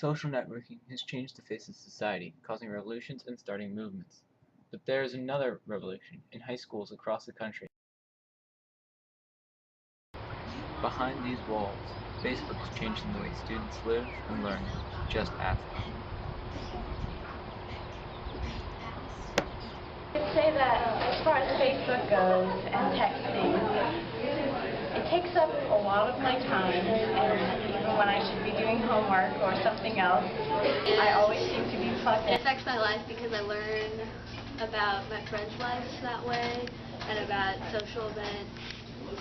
Social networking has changed the face of society, causing revolutions and starting movements. But there is another revolution in high schools across the country. Behind these walls, Facebook is changing the way students live and learn. Just ask. I'd say that as far as Facebook goes and texting, it takes up a lot of my time, and even when I should be doing homework or something else, I always seem to be plugged in. It affects my life because I learn about my friends' lives that way, and about social events,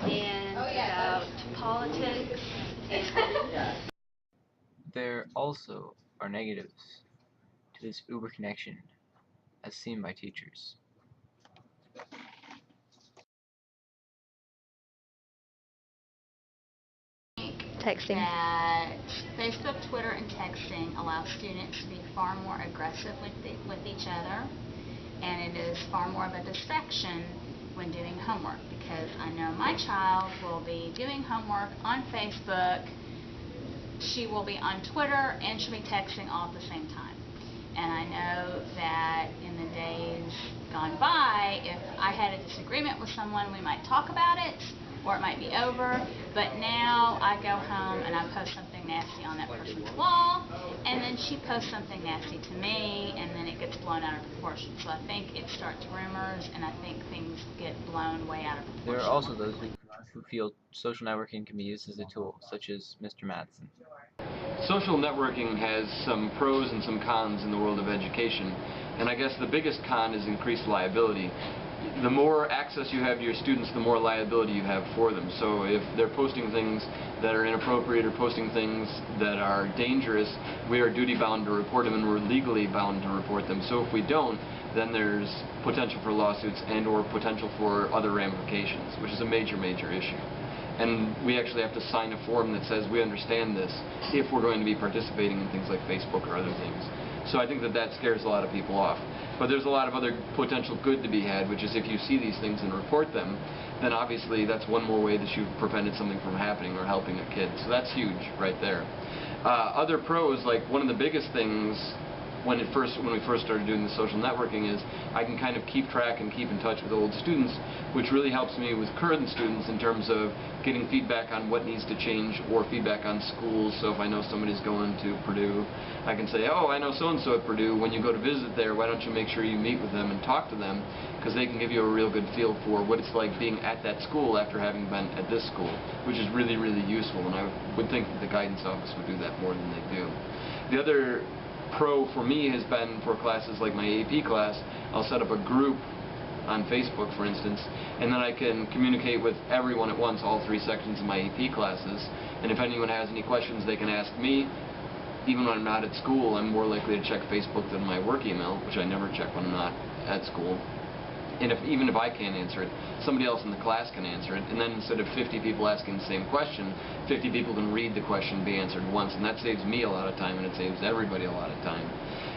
and about politics. There also are negatives to this Uber connection, as seen by teachers. Texting. That Facebook, Twitter, and texting allow students to be far more aggressive with each other, and it is far more of a distraction when doing homework, because I know my child will be doing homework on Facebook, she will be on Twitter, and she'll be texting all at the same time. And I know that in the days gone by, if I had a disagreement with someone, we might talk about it, or it might be over, but now I go home and I post something nasty on that person's wall, and then she posts something nasty to me, and then it gets blown out of proportion. So I think it starts rumors, and I think things get blown way out of proportion. There are also those who feel social networking can be used as a tool, such as Mr. Madsen. Social networking has some pros and some cons in the world of education, and I guess the biggest con is increased liability. The more access you have to your students, the more liability you have for them. So if they're posting things that are inappropriate or posting things that are dangerous, we are duty bound to report them, and we're legally bound to report them. So if we don't, then there's potential for lawsuits and or potential for other ramifications, which is a major, major issue. And we actually have to sign a form that says we understand this if we're going to be participating in things like Facebook or other things. So I think that that scares a lot of people off. But there's a lot of other potential good to be had, which is if you see these things and report them, then obviously that's one more way that you've prevented something from happening or helping a kid. So that's huge right there. Other pros, like one of the biggest things when we first started doing the social networking, is I can kind of keep track and keep in touch with old students, which really helps me with current students in terms of getting feedback on what needs to change or feedback on schools. So if I know somebody's going to Purdue, I can say, oh, I know so-and-so at Purdue. When you go to visit there, why don't you make sure you meet with them and talk to them, because they can give you a real good feel for what it's like being at that school after having been at this school, which is really, really useful, and I would think that the guidance office would do that more than they do. The other pro for me has been for classes like my AP class. I'll set up a group on Facebook, for instance, and then I can communicate with everyone at once, all 3 sections of my AP classes, and if anyone has any questions they can ask me. Even when I'm not at school, I'm more likely to check Facebook than my work email, which I never check when I'm not at school. And even if I can't answer it, somebody else in the class can answer it, and then instead of 50 people asking the same question, 50 people can read the question and be answered once, and that saves me a lot of time, and it saves everybody a lot of time.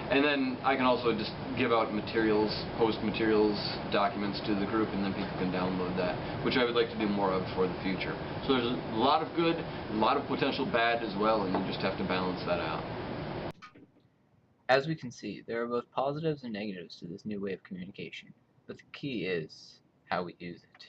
And then I can also just give out materials, post materials, documents to the group, and then people can download that, which I would like to do more of for the future. So there's a lot of good, a lot of potential bad as well, and you just have to balance that out. As we can see, there are both positives and negatives to this new way of communication, but the key is how we use it.